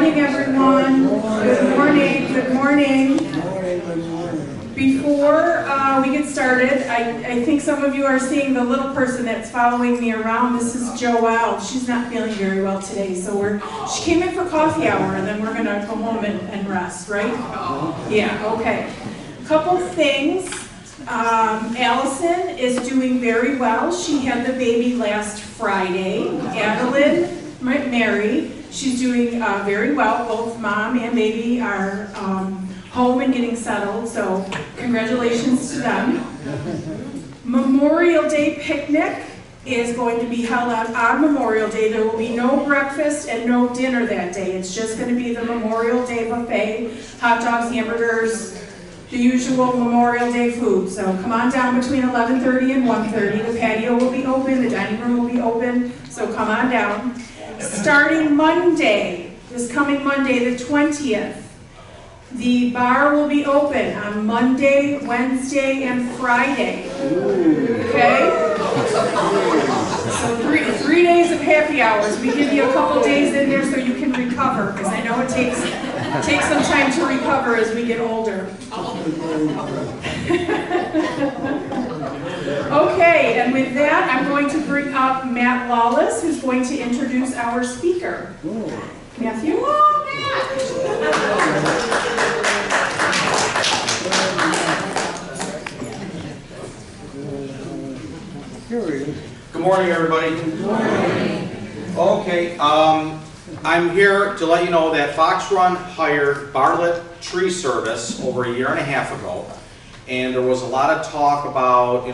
morning, everyone. Good morning. Good morning. Before we get started, I think some of you are seeing the little person that's following me around. This is Joelle. She's not feeling very well today, so she came in for coffee hour, and then we're going to go home and rest, right? Yeah, okay. Couple things. Allison is doing very well. She had the baby last Friday. Adeline, Mary, she's doing very well. Both mom and baby are home and getting settled, so congratulations to them. Memorial Day picnic is going to be held on Memorial Day. There will be no breakfast and no dinner that day. It's just going to be the Memorial Day buffet, hot dogs, hamburgers, the usual Memorial Day food. So come on down between 11:30 and 1:30. The patio will be open, the dining room will be open, so come on down. Starting Monday, this coming Monday the 20th, the bar will be open on Monday, Wednesday, and Friday. Okay? So three days of happy hours. We give you a couple days in there so you can recover, because I know it takes some time to recover as we get older. Okay, and with that, I'm going to bring up Matt Lawless, who's going to introduce our speaker. Matthew? Good morning, everybody. Good morning. Okay, I'm here to let you know that Fox Run hired Bartlett Tree Service over a year and a half ago. And there was a lot of talk about,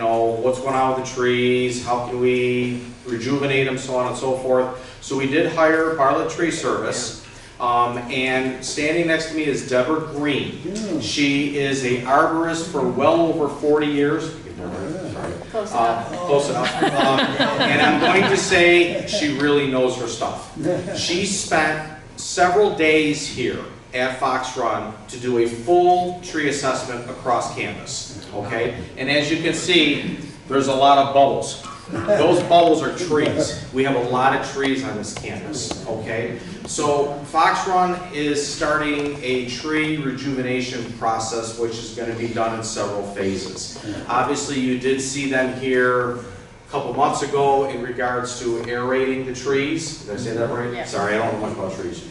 what's going on with the trees, how can we rejuvenate them, so on and so forth. So we did hire Bartlett Tree Service. And standing next to me is Deborah Green. She is an arborist for well over 40 years. Close enough. And I'm going to say she really knows her stuff. She spent several days here at Fox Run to do a full tree assessment across campus. Okay? And as you can see, there's a lot of bubbles. Those bubbles are trees. We have a lot of trees on this campus. Okay? So Fox Run is starting a tree rejuvenation process, which is going to be done in several phases. Obviously, you did see them here a couple months ago in regards to aerating the trees. Did I say that right? Yeah. Sorry, I don't know much about trees.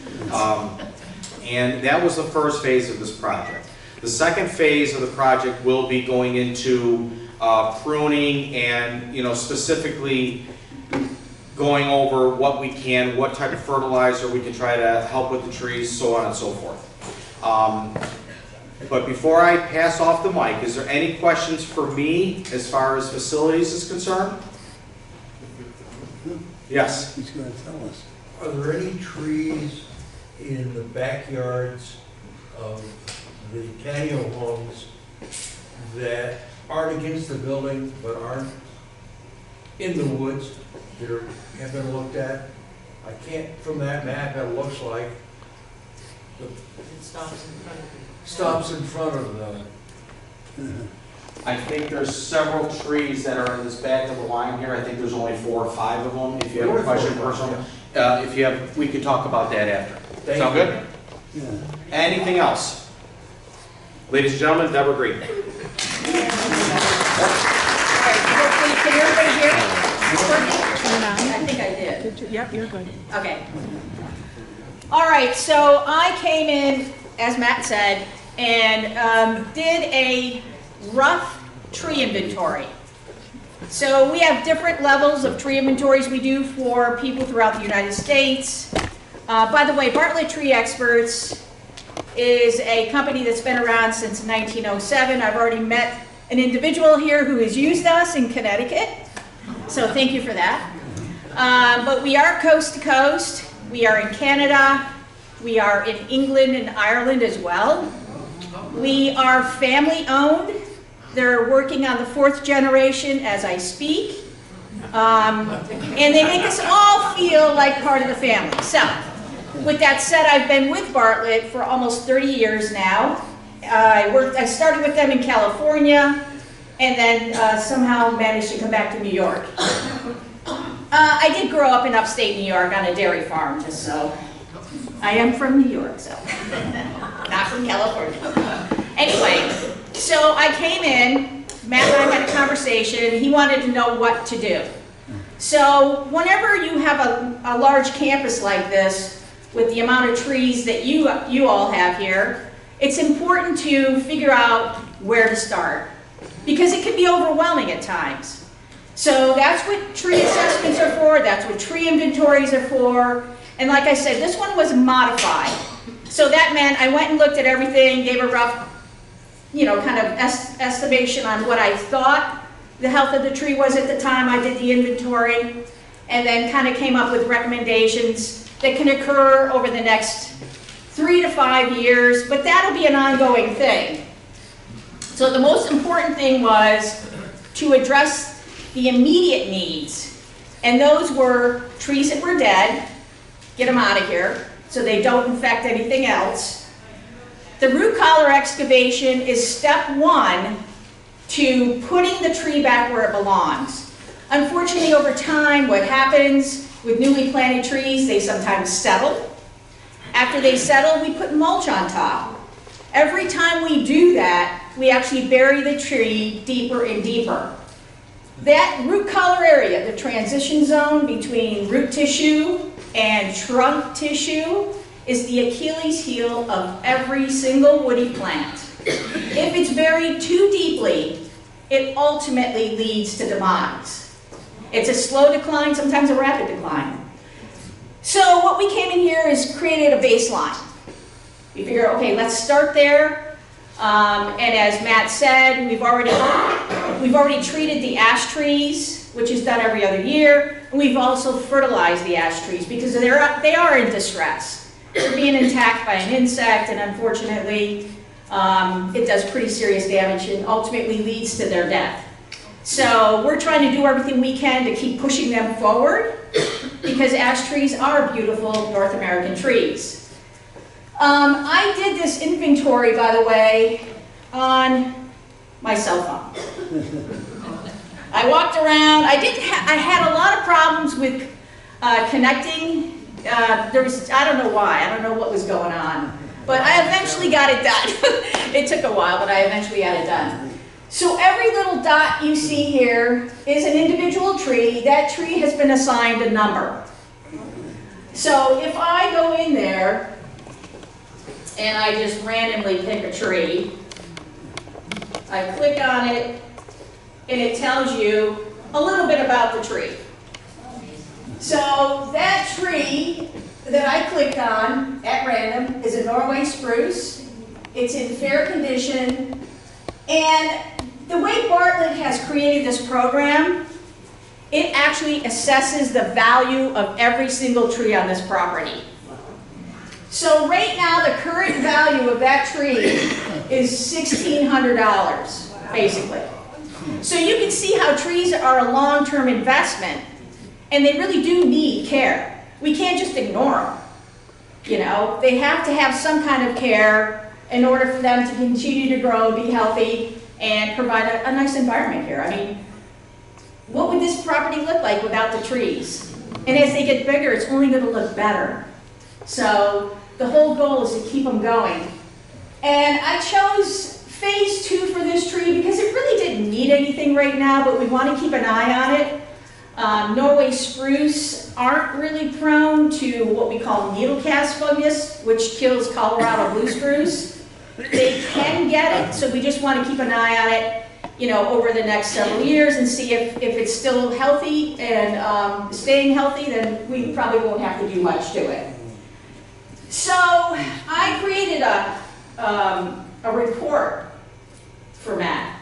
And that was the first phase of this project. The second phase of the project will be going into pruning and, specifically going over what we can, what type of fertilizer we can try to help with the trees, so on and so forth. But before I pass off the mic, is there any questions for me as far as facilities is concerned? Yes? He's going to tell us. Are there any trees in the backyards of the patio homes that aren't against the building but aren't in the woods that have been looked at? I can't, from that map, it looks like it stops in front of the. I think there's several trees that are in this back of the line here. I think there's only 4 or 5 of them. If you have a question personally, if you have, we can talk about that after. Sound good? Yeah. Anything else? Ladies and gentlemen, Deborah Green. Can everybody hear me? I think I did. Yep, you're good. Okay. All right, so I came in, as Matt said, and did a rough tree inventory. So we have different levels of tree inventories we do for people throughout the United States. By the way, Bartlett Tree Experts is a company that's been around since 1907. I've already met an individual here who has used us in Connecticut, so thank you for that. But we are coast to coast. We are in Canada. We are in England and Ireland as well. We are family owned. They're working on the 4th generation as I speak. And they make us all feel like part of the family. So, with that said, I've been with Bartlett for almost 30 years now. I started with them in California, and then somehow managed to come back to New York. I did grow up in upstate New York on a dairy farm, just so I am from New York, so not from California. Anyway, so I came in, Matt and I had a conversation, he wanted to know what to do. So whenever you have a large campus like this, with the amount of trees that you all have here, it's important to figure out where to start, because it can be overwhelming at times. So that's what tree assessments are for, that's what tree inventories are for, and like I said, this one was modified. So that meant I went and looked at everything, gave a rough, kind of estimation on what I thought the health of the tree was at the time I did the inventory, and then kind of came up with recommendations that can occur over the next 3 to 5 years, but that'll be an ongoing thing. So the most important thing was to address the immediate needs, and those were trees that were dead, get them out of here so they don't infect anything else. The root collar excavation is step one to putting the tree back where it belongs. Unfortunately, over time, what happens with newly planted trees, they sometimes settle. After they settle, we put mulch on top. Every time we do that, we actually bury the tree deeper and deeper. That root collar area, the transition zone between root tissue and trunk tissue, is the Achilles heel of every single woody plant. If it's buried too deeply, it ultimately leads to demise. It's a slow decline, sometimes a rapid decline. So what we came in here is created a baseline. We figure, okay, let's start there. And as Matt said, we've already treated the ash trees, which is done every other year, and we've also fertilized the ash trees because they are in distress. They're being attacked by an insect, and unfortunately, it does pretty serious damage and ultimately leads to their death. So we're trying to do everything we can to keep pushing them forward because ash trees are beautiful North American trees. I did this inventory, by the way, on my cell phone. I walked around. I had a lot of problems with connecting. I don't know why. I don't know what was going on. But I eventually got it done. It took a while, but I eventually got it done. So every little dot you see here is an individual tree. That tree has been assigned a number. So if I go in there and I just randomly pick a tree, I click on it, and it tells you a little bit about the tree. So that tree that I clicked on at random is a Norway spruce. It's in fair condition. And the way Bartlett has created this program, it actually assesses the value of every single tree on this property. So right now, the current value of that tree is $1,600, basically. So you can see how trees are a long-term investment, and they really do need care. We can't just ignore them. They have to have some kind of care in order for them to continue to grow, be healthy, and provide a nice environment here. I mean, what would this property look like without the trees? And as they get bigger, it's only going to look better. So the whole goal is to keep them going. And I chose phase 2 for this tree because it really didn't need anything right now, but we want to keep an eye on it. Norway spruce aren't really prone to what we call needle cast fungus, which kills Colorado blue spruce. They can get it, so we just want to keep an eye on it, over the next several years and see if it's still healthy and staying healthy, then we probably won't have to do much to it. So I created a report for Matt.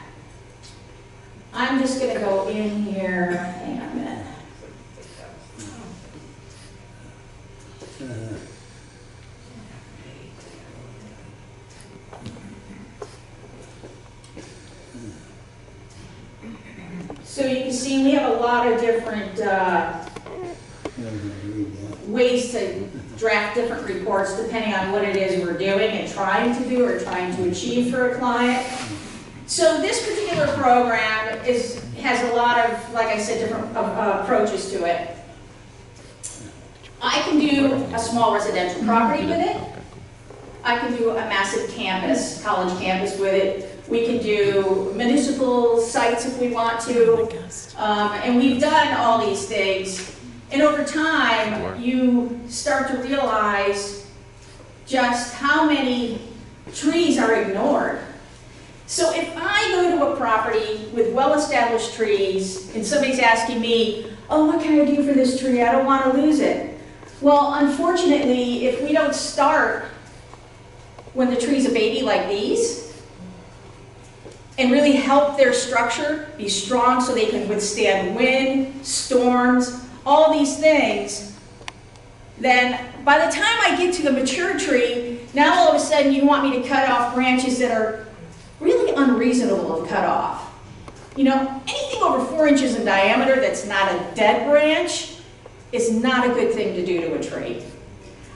I'm just going to go in here, hang on a minute. So you can see we have a lot of different ways to draft different reports depending on what it is we're doing and trying to do or trying to achieve for a client. So this particular program has a lot of, like I said, different approaches to it. I can do a small residential property with it. I can do a massive campus, college campus with it. We can do municipal sites if we want to. And we've done all these things. And over time, you start to realize just how many trees are ignored. So if I go to a property with well-established trees and somebody's asking me, oh, what can I do for this tree? I don't want to lose it. Well, unfortunately, if we don't start when the tree's a baby like these and really help their structure be strong so they can withstand wind, storms, all these things, then by the time I get to the mature tree, now all of a sudden you want me to cut off branches that are really unreasonable to cut off. You know, anything over 4 inches in diameter that's not a dead branch is not a good thing to do to a tree.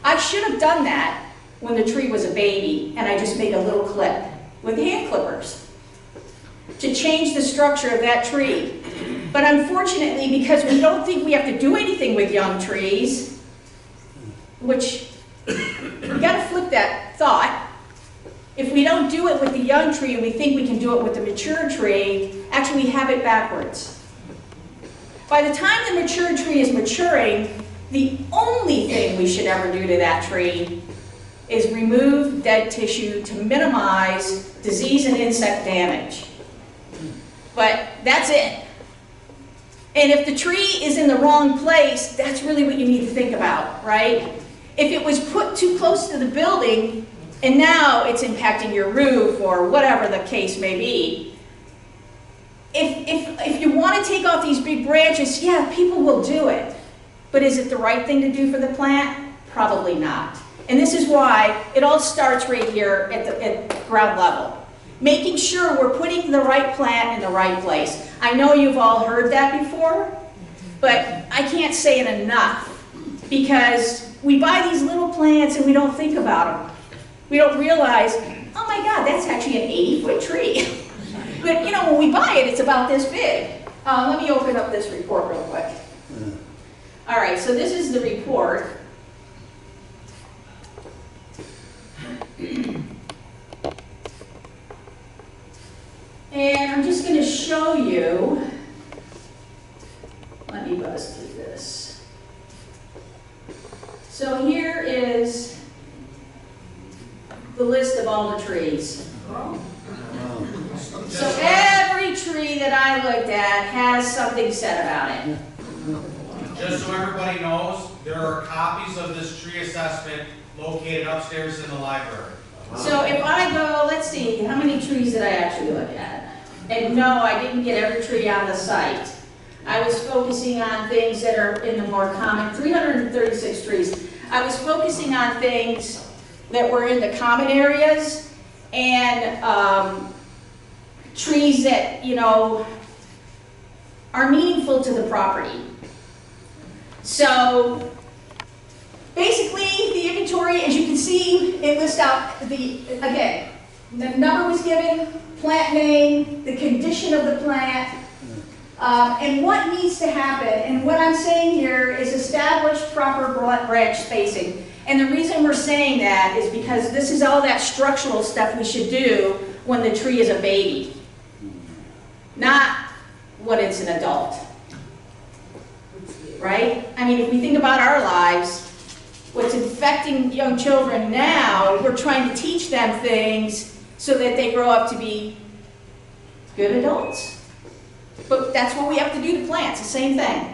I should have done that when the tree was a baby and I just made a little clip with hand clippers to change the structure of that tree. But unfortunately, because we don't think we have to do anything with young trees, which we gotta flip that thought. If we don't do it with the young tree and we think we can do it with the mature tree, actually we have it backwards. By the time the mature tree is maturing, the only thing we should ever do to that tree is remove dead tissue to minimize disease and insect damage. But that's it. And if the tree is in the wrong place, that's really what you need to think about, right? If it was put too close to the building, and now it's impacting your roof or whatever the case may be, if you want to take off these big branches, yeah, people will do it. But is it the right thing to do for the plant? Probably not. And this is why it all starts right here at ground level. Making sure we're putting the right plant in the right place. I know you've all heard that before, but I can't say it enough because we buy these little plants and we don't think about them. We don't realize, oh my God, that's actually an 80-foot tree. But you know, when we buy it, it's about this big. Let me open up this report real quick. All right, so this is the report. And I'm just going to show you, let me buzz through this. So here is the list of all the trees. So every tree that I looked at has something said about it. Just so everybody knows, there are copies of this tree assessment located upstairs in the library. So if I go, let's see, how many trees did I actually look at? And no, I didn't get every tree on the site. I was focusing on things that are in the more common, 336 trees. I was focusing on things that were in the common areas and trees that, you know, are meaningful to the property. So basically, the inventory, as you can see, it lists out again, the number was given, plant name, the condition of the plant, and what needs to happen. And what I'm saying here is establish proper branch spacing. And the reason we're saying that is because this is all that structural stuff we should do when the tree is a baby, not when it's an adult. Right? I mean, if we think about our lives, what's infecting young children now, we're trying to teach them things so that they grow up to be good adults. But that's what we have to do to plants, the same thing.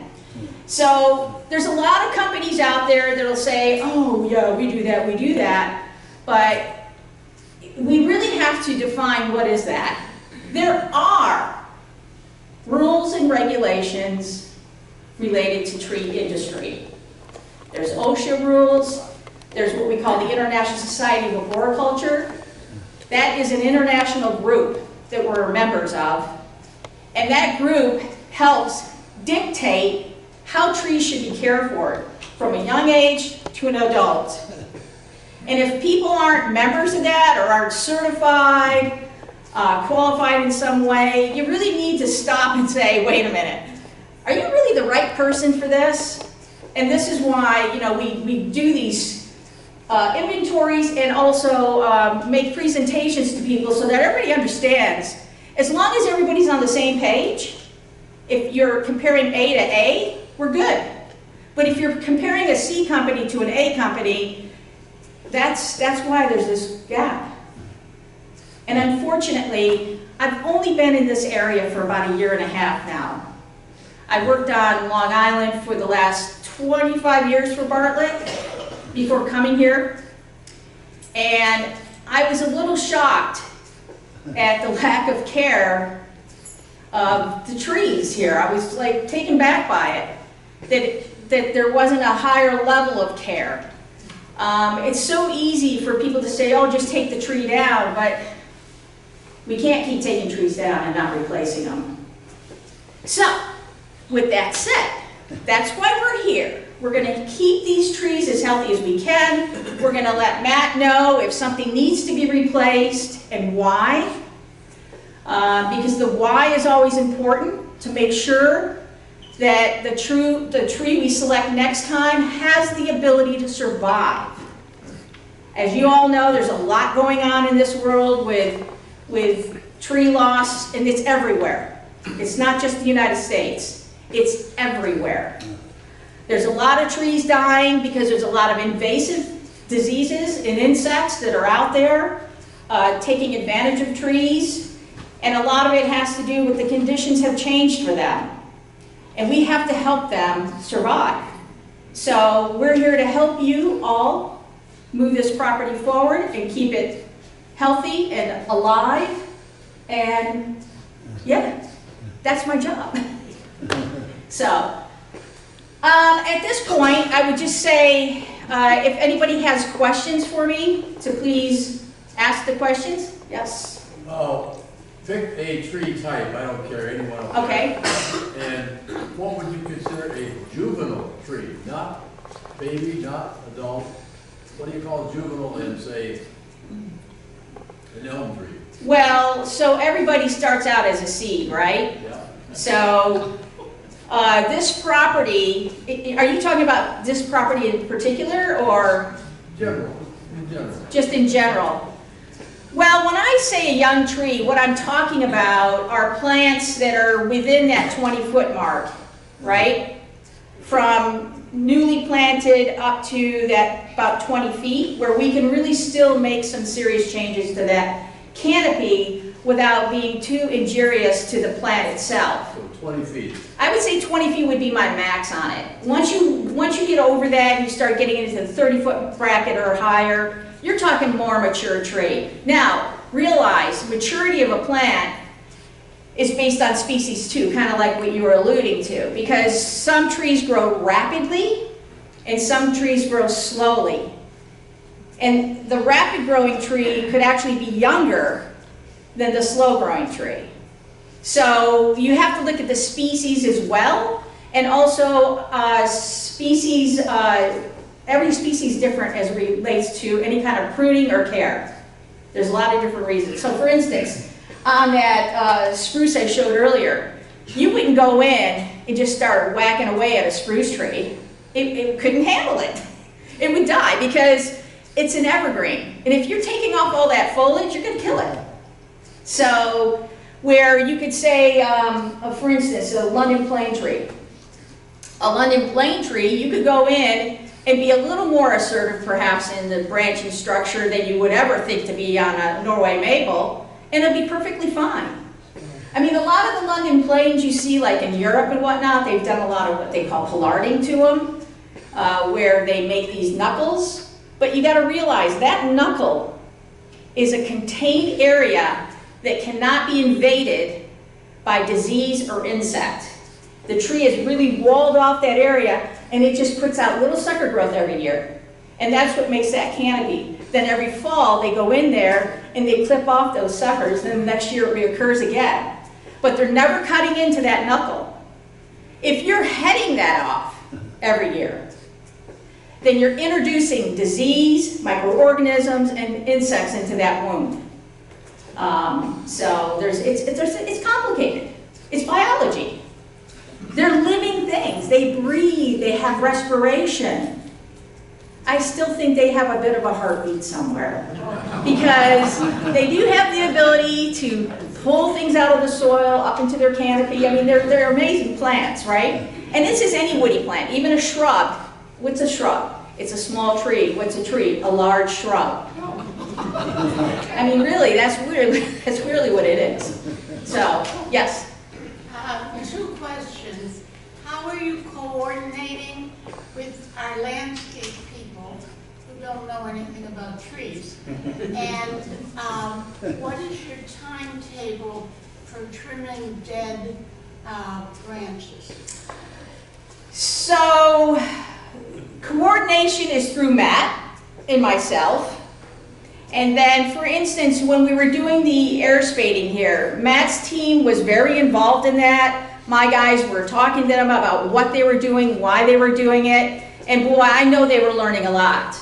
So there's a lot of companies out there that'll say, oh yeah, we do that, but we really have to define what is that. There are rules and regulations related to tree industry. There's OSHA rules, there's what we call the International Society of Arboriculture. That is an international group that we're members of, and that group helps dictate how trees should be cared for from a young age to an adult. And if people aren't members of that or aren't certified, qualified in some way, you really need to stop and say, wait a minute, are you really the right person for this? And this is why, you know, we do these inventories and also make presentations to people so that everybody understands. As long as everybody's on the same page, if you're comparing A to A, we're good. But if you're comparing a C company to an A company, that's why there's this gap. And unfortunately, I've only been in this area for about 1.5 years now. I worked on Long Island for the last 25 years for Bartlett before coming here. And I was a little shocked at the lack of care of the trees here. I was like taken back by it, that there wasn't a higher level of care. It's so easy for people to say, oh, just take the tree down, but we can't keep taking trees down and not replacing them. So, with that said, that's why we're here. We're going to keep these trees as healthy as we can. We're going to let Matt know if something needs to be replaced and why. Because the why is always important to make sure that the tree we select next time has the ability to survive. As you all know, there's a lot going on in this world with tree loss, and it's everywhere. It's not just the United States. It's everywhere. There's a lot of trees dying because there's a lot of invasive diseases and insects that are out there taking advantage of trees, and a lot of it has to do with the conditions have changed for them. And we have to help them survive. So we're here to help you all move this property forward and keep it healthy and alive. And yeah, that's my job. So at this point, I would just say, if anybody has questions for me, to please ask the questions. Yes? Pick a tree type, I don't care, any one of them. Okay. And what would you consider a juvenile tree? Not baby, not adult. What do you call juvenile in, say, an elm tree? Well, so everybody starts out as a seed, right? Yeah. So this property, are you talking about this property in particular, or General, in general. just in general? Well, when I say a young tree, what I'm talking about are plants that are within that 20-foot mark, right? From newly planted up to that about 20 feet, where we can really still make some serious changes to that canopy without being too injurious to the plant itself. So 20 feet. I would say 20 feet would be my max on it. Once you get over that and you start getting into the 30-foot bracket or higher, you're talking more mature tree. Now, realize maturity of a plant is based on species too, kind of like what you were alluding to, because some trees grow rapidly and some trees grow slowly. And the rapid growing tree could actually be younger than the slow growing tree. So you have to look at the species as well, and also species, every species is different as it relates to any kind of pruning or care. There's a lot of different reasons. So for instance, on that spruce I showed earlier, you wouldn't go in and just start whacking away at a spruce tree. It couldn't handle it. It would die because it's an evergreen. And if you're taking off all that foliage, you're gonna kill it. So where you could say, for instance, a London plane tree. A London plane tree, you could go in and be a little more assertive perhaps in the branching structure than you would ever think to be on a Norway maple, and it'll be perfectly fine. I mean, a lot of the London planes you see like in Europe and whatnot, they've done a lot of what they call pollarding to them, where they make these knuckles, but you gotta realize that knuckle is a contained area that cannot be invaded by disease or insect. The tree is really walled off that area, and it just puts out little sucker growth every year. And that's what makes that canopy. Then every fall, they go in there and they clip off those suckers, then the next year it reoccurs again. But they're never cutting into that knuckle. If you're heading that off every year, then you're introducing disease, microorganisms, and insects into that wound. So it's complicated. It's biology. They're living things. They breathe, they have respiration. I still think they have a bit of a heartbeat somewhere because they do have the ability to pull things out of the soil up into their canopy. I mean, they're amazing plants, right? And this is any woody plant, even a shrub. What's a shrub? It's a small tree. What's a tree? A large shrub. I mean, really, that's really what it is. So, yes? 2 questions. How are you coordinating with our landscape people who don't know anything about trees? And what is your timetable for trimming dead branches? So, coordination is through Matt and myself. And then, for instance, when we were doing the air spading here, Matt's team was very involved in that. My guys were talking to them about what they were doing, why they were doing it, and boy, I know they were learning a lot.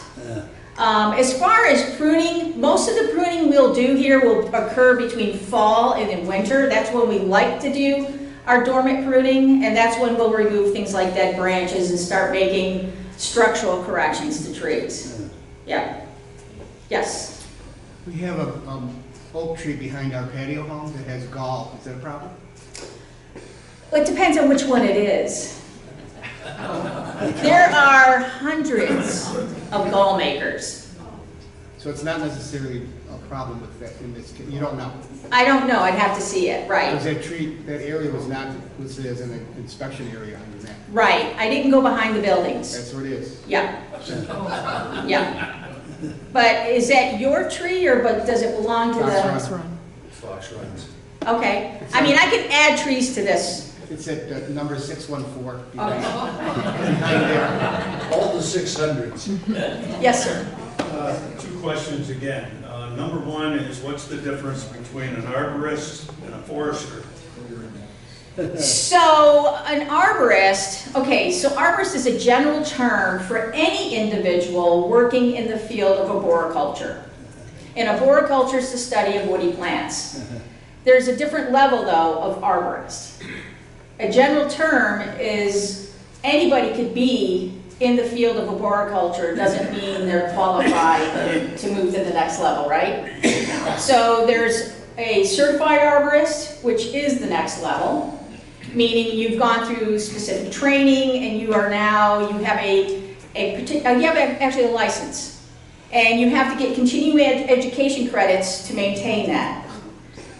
As far as pruning, most of the pruning we'll do here will occur between fall and in winter. That's when we like to do our dormant pruning, and that's when we'll remove things like dead branches and start making structural corrections to trees. Yeah. Yes. We have a oak tree behind our patio home that has gall. Is that a problem? Well, it depends on which one it is. There are hundreds of gall makers. So it's not necessarily a problem with that in this case. You don't know. I don't know. I'd have to see it. Right. Because that tree, that area was not listed as an inspection area under that. Right. I didn't go behind the buildings. That's what it is. Yeah. Yeah. But is that your tree, or but does it belong to Fox the? Run. Fox runs. Okay. I mean, I could add trees to this. It's at number 614 behind there. All the 600s. Yes, sir. 2 questions again. Number 1 is, what's the difference between an arborist and a forester? So an arborist, okay, so arborist is a general term for any individual working in the field of arboriculture. And arboriculture is the study of woody plants. There's a different level, though, of arborist. A general term is anybody could be in the field of arboriculture. Doesn't mean they're qualified to move to the next level, right? So there's a certified arborist, which is the next level, meaning you've gone through specific training and you are now, you have actually a license. And you have to get continuing education credits to maintain that.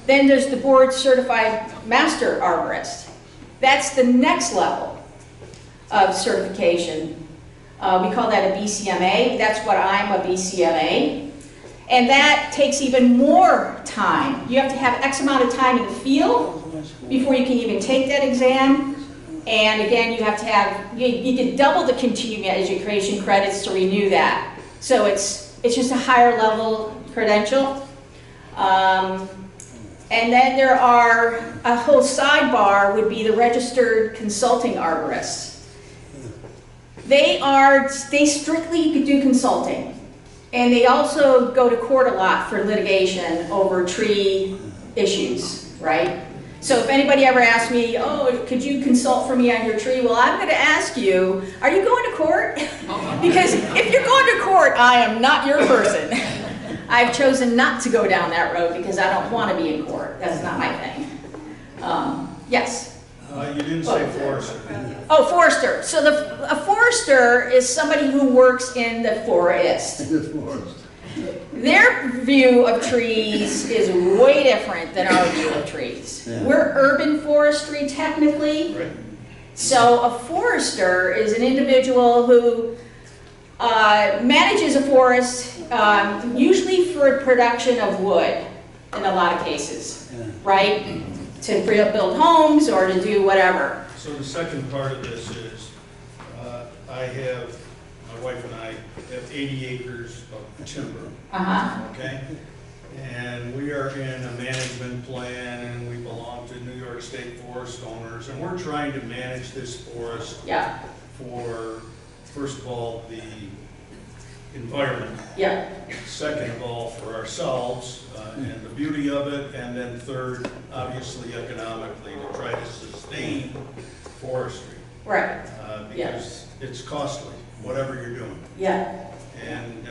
Then there's the board certified master arborist. That's the next level of certification. We call that a BCMA. That's what I'm, a BCMA. And that takes even more time. You have to have X amount of time in the field before you can even take that exam. And again, you have to have, you can double the continuing education credits to renew that. So it's just a higher level credential. And then there are a whole sidebar would be the registered consulting arborist. They strictly do consulting. And they also go to court a lot for litigation over tree issues, right? So if anybody ever asks me, oh, could you consult for me on your tree? Well, I'm going to ask you, are you going to court? Because if you're going to court, I am not your person. I've chosen not to go down that road because I don't want to be in court. That's not my thing. Yes? You didn't say forester. Oh, forester. So a forester is somebody who works in the forest. Their view of trees is way different than our view of trees. Yeah. We're urban forestry technically. Right. So a forester is an individual who manages a forest, usually for production of wood in a lot of cases, yeah. Right? To build homes or to do whatever. So the second part of this is, my wife and I have 80 acres of timber, okay? And we are in a management plan and we belong to New York State forest owners, and we're trying to manage this forest for, first of all, the environment. Yeah. Second of all, for ourselves and the beauty of it, and then third, obviously economically, to try to sustain forestry, Right, because it's costly, whatever you're doing. yeah. And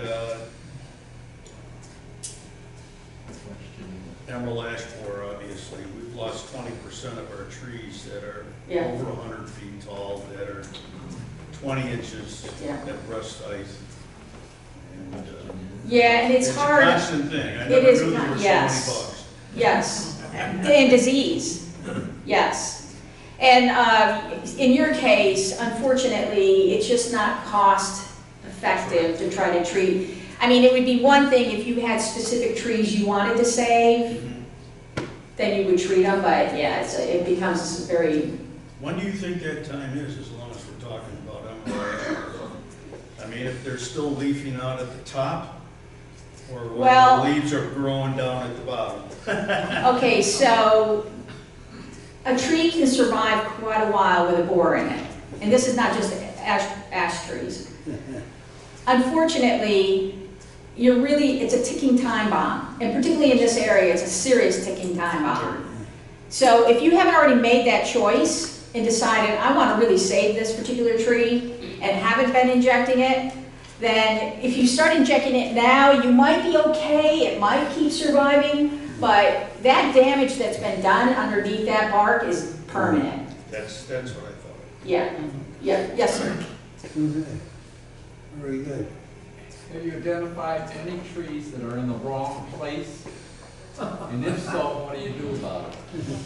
emerald ash borer, obviously, we've lost 20% of our trees that are Yeah. over 100 feet tall, that are 20 inches Yeah. that rust ice. And, Yeah, and it's hard. a constant thing. I It never is knew there con- were so yes. many bugs. Yes, and disease, yes. And in your case, unfortunately, it's just not cost effective to try to treat. I mean, it would be one thing if you had specific trees you wanted to save, then you would treat them, but yeah, it becomes very, When do you think that time is, as long as we're talking about emerald ash? I mean, if they're still leafing out at the top, or when Well- the leaves are growing down at the bottom? okay, so a tree can survive quite a while with a borer in it. And this is not just ash trees. Unfortunately, it's a ticking time bomb. And particularly in this area, it's a serious ticking time bomb. So if you haven't already made that choice and decided, I want to really save this particular tree and haven't been injecting it, then if you start injecting it now, you might be okay, it might keep surviving, but that damage that's been done underneath that bark is permanent. That's what I thought. Yeah, yeah, yes, sir. Okay. Very good. Have you identified any trees that are in the wrong place? And if so, what do you do about it?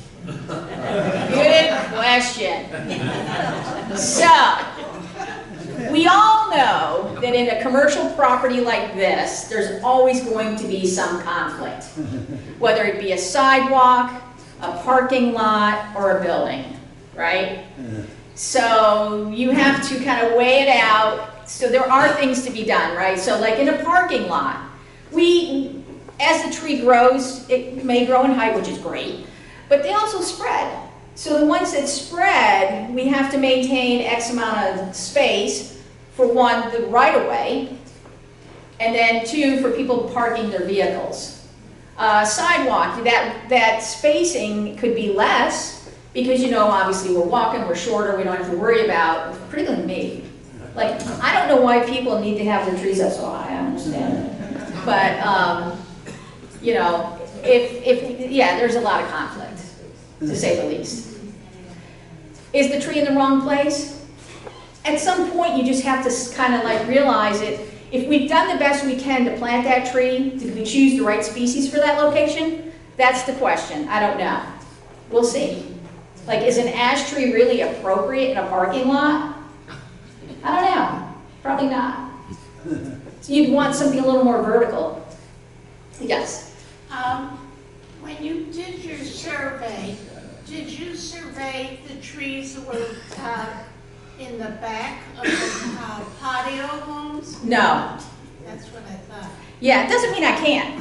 Good question. So, we all know that in a commercial property like this, there's always going to be some conflict. Whether it be a sidewalk, a parking lot, or a building, right? So you have to kind of weigh it out. So there are things to be done, right? So like in a parking lot, as the tree grows, it may grow in height, which is great, but they also spread. So the ones that spread, we have to maintain X amount of space for one, the right-of-way, and then two, for people parking their vehicles. Sidewalk, that spacing could be less because, obviously we're walking, we're shorter, we don't have to worry about, particularly me. Like, I don't know why people need to have their trees up so high, I understand it. But, there's a lot of conflict, to say the least. Is the tree in the wrong place? At some point, you just have to kind of like realize it. If we've done the best we can to plant that tree, did we choose the right species for that location? That's the question. I don't know. We'll see. Like, is an ash tree really appropriate in a parking lot? I don't know. Probably not. So you'd want something a little more vertical. Yes? When you did your survey, did you survey the trees that were in the back of the patio homes? No. That's what I thought. Yeah, it doesn't mean I can't.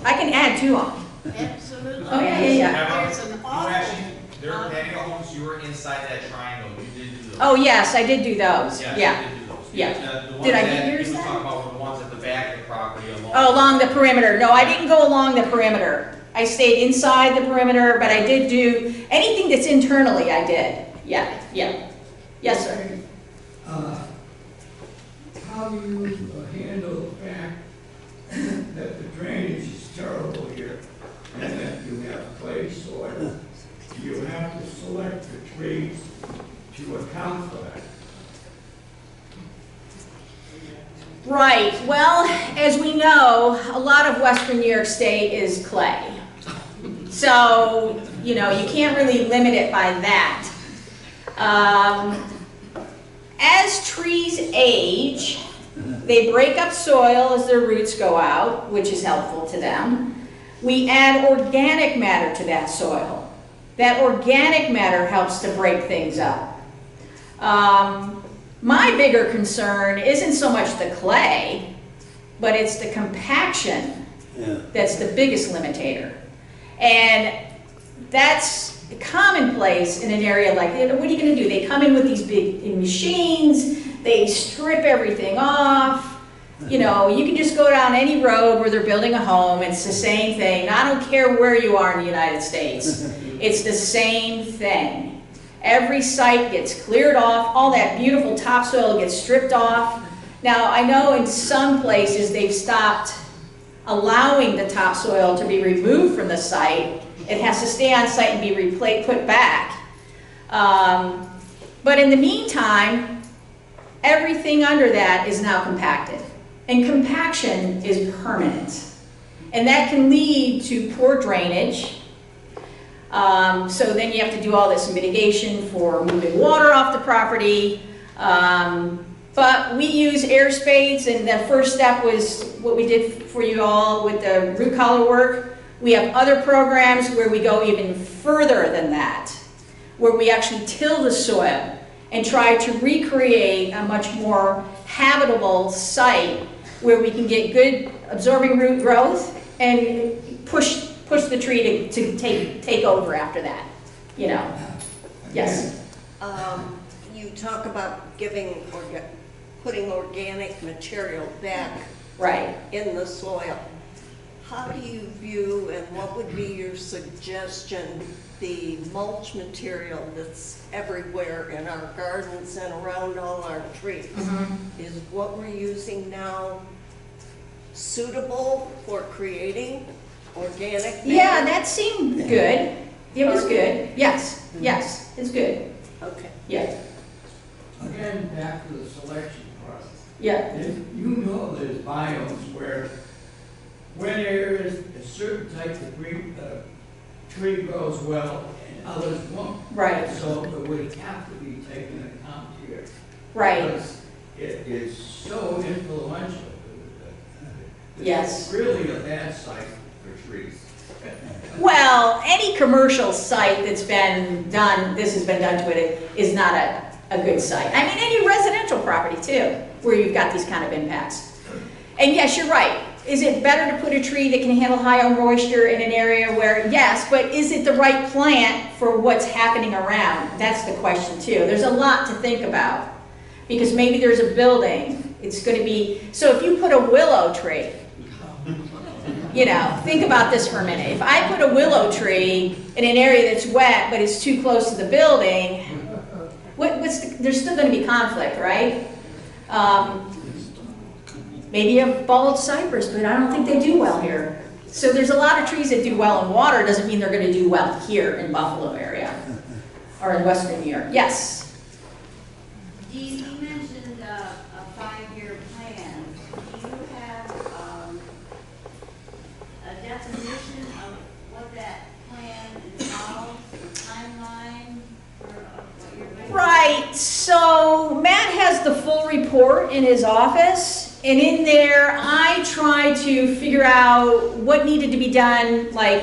I can add to them. Absolutely. Oh, yeah. There's an awful. There are patio homes, you were inside that triangle, you did do those. Oh, yes, I did do those. Yes, Yeah. you did do those. Yeah. The ones Did I that give yours he was then? talking about were the ones at the back of the property along. Oh, along the perimeter. No, I didn't go along the perimeter. I stayed inside the perimeter, but I did do anything that's internally, I did. Yeah. Yes, sir. How do you handle the fact that the drainage is terrible here and that you have clay soil? You have to select the trees to account for that. Right. Well, as we know, a lot of Western New York State is clay. So, you can't really limit it by that. As trees age, they break up soil as their roots go out, which is helpful to them. We add organic matter to that soil. That organic matter helps to break things up. My bigger concern isn't so much the clay, but it's the compaction that's the biggest limitator. And that's commonplace in an area like that. What are you going to do? They come in with these big machines, they strip everything off. You can just go down any road where they're building a home, it's the same thing. I don't care where you are in the United States. It's the same thing. Every site gets cleared off, all that beautiful topsoil gets stripped off. Now, I know in some places they've stopped allowing the topsoil to be removed from the site. It has to stay on site and be put back. But in the meantime, everything under that is now compacted. And compaction is permanent. And that can lead to poor drainage. So then you have to do all this mitigation for moving water off the property. But we use air spades, and the first step was what we did for you all with the root collar work. We have other programs where we go even further than that, where we actually till the soil and try to recreate a much more habitable site where we can get good absorbing root growth and push the tree to take over after that, you know. Yes? You talk about putting organic material back Right. in the soil. How do you view, and what would be your suggestion, the mulch material that's everywhere in our gardens and around all our trees? Is what we're using now suitable for creating organic matter? Yeah, that seemed good. It was good. Yes, yes, it's good. Okay. Yeah, Again, back to the selection process. yeah, If you know there's biomes where when there is a certain type of tree grows well and others won't. right, So it would have to be taken into account here. right, Because it is so influential. yes. It's really a bad site for trees. Well, any commercial site that's been done, this has been done to it, is not a good site. I mean, any residential property too, where you've got these kind of impacts. And yes, you're right. Is it better to put a tree that can handle higher moisture in an area where, yes, but is it the right plant for what's happening around? That's the question too. There's a lot to think about. Because maybe there's a building, it's going to be, so if you put a willow tree, you know, think about this for a minute. If I put a willow tree in an area that's wet, but it's too close to the building, there's still going to be conflict, right? Maybe a bald cypress, but I don't think they do well here. So there's a lot of trees that do well in water, doesn't mean they're going to do well here in Buffalo area or in Western New York. Yes? You mentioned a 5-year plan. Do you have a definition of what that plan involves, a timeline for what you're doing? Right, so Matt has the full report in his office, and in there I try to figure out what needed to be done, like,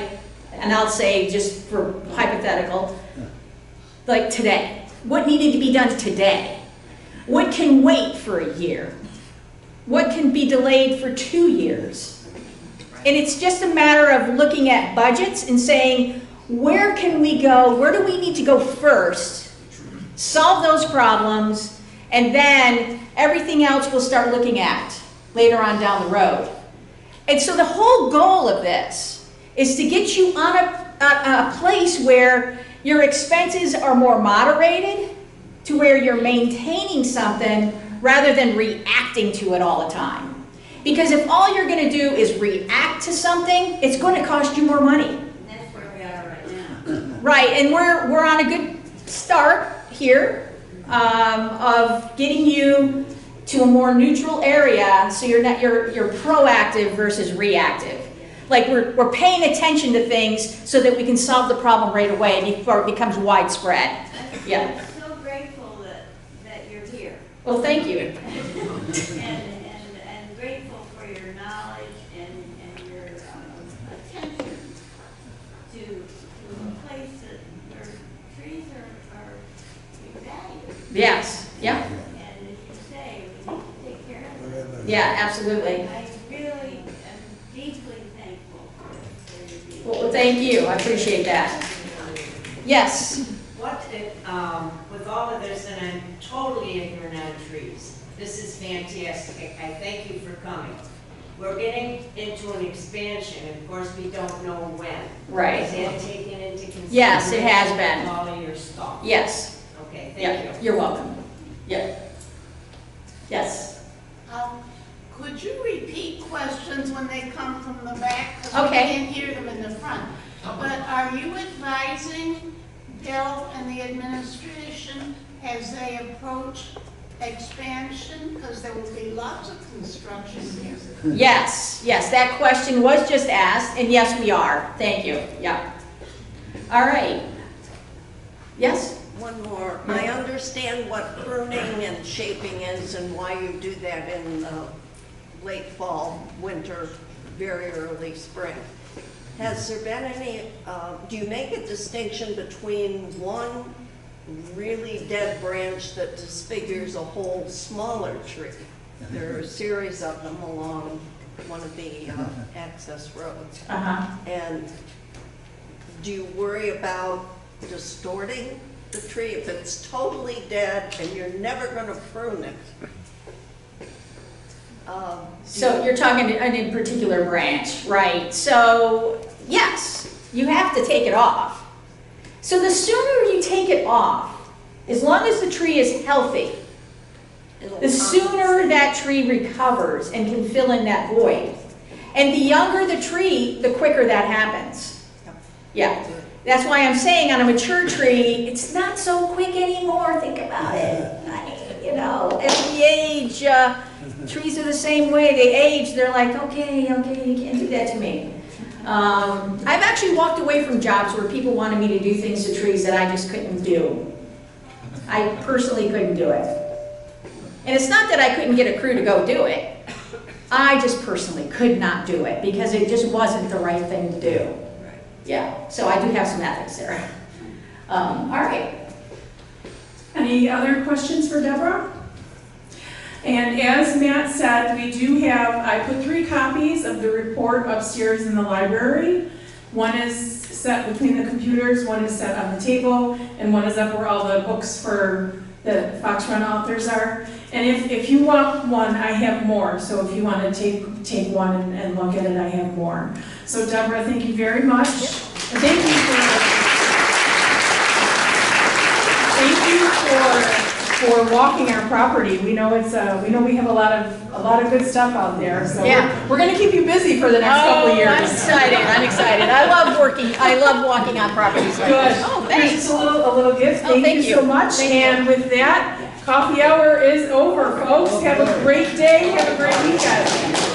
and I'll say just for hypothetical, like today. What needed to be done today? What can wait for a year? What can be delayed for 2 years? And it's just a matter of looking at budgets and saying, where can we go? Where do we need to go first? Solve those problems, and then everything else we'll start looking at later on down the road. And so the whole goal of this is to get you on a place where your expenses are more moderated, to where you're maintaining something rather than reacting to it all the time. Because if all you're going to do is react to something, it's going to cost you more money. That's where we are right now. Right, and we're on a good start here of getting you to a more neutral area, so you're proactive versus reactive. Like we're paying attention to things so that we can solve the problem right away before it becomes widespread. Yeah. I'm so grateful that you're here. Well, thank you. and grateful for your knowledge and your attention to a place where trees are valued. Yes. Yeah. And as you say, we need to take care of them. Yeah, absolutely. I really am deeply thankful for your being. Well, thank you. I appreciate that. Yes. With all of this, and I'm totally ignorant on trees, this is fantastic. I thank you for coming. We're getting into an expansion, of course, we don't know when. Right. Is that taken into consideration? Yes, it has been. All of your stuff. Yes. Okay, thank Yeah, you. you're welcome. Yeah. Yes. Could you repeat questions when they come from the back? Because we Okay. can't hear them in the front. But are you advising Bill and the administration as they approach expansion? Because there will be lots of construction here. Yes, yes, that question was just asked, and yes, we are. Thank you. Yeah. All right. Yes? One more. I understand what pruning and shaping is and why you do that in late fall, winter, very early spring. Has there been any, do you make a distinction between one really dead branch that disfigures a whole smaller tree? There are a series of them along one of the access roads. And do you worry about distorting the tree if it's totally dead and you're never going to prune it? So you're talking in particular branch, right? So yes, you have to take it off. So the sooner you take it off, as long as the tree is healthy, the sooner that tree recovers and can fill in that void. And the younger the tree, the quicker that happens. Yeah. That's why I'm saying on a mature tree, it's not so quick anymore. Think about it. You know, as we age, trees are the same way. They age, they're like, okay, you can't do that to me. I've actually walked away from jobs where people wanted me to do things to trees that I just couldn't do. I personally couldn't do it. And it's not that I couldn't get a crew to go do it. I just personally could not do it because it just wasn't the right thing to do. Yeah, so I do have some ethics there. All right. Any other questions for Deborah? And as Matt said, we do have, I put 3 copies of the report upstairs in the library. One is set between the computers, one is set on the table, and one is up where all the books for the Fox Run authors are. And if you want one, I have more. So if you want to take one and look at it, I have more. So Deborah, thank you very much. And thank you for walking our property. We know we have a lot of good stuff out there. So yeah, we're going to keep you busy for the next couple of years. I'm excited. I love walking on properties. Good. Oh, thanks. Just a little gift. Thank you so much. And with that, coffee hour is over, folks. Have a great day. Have a great weekend.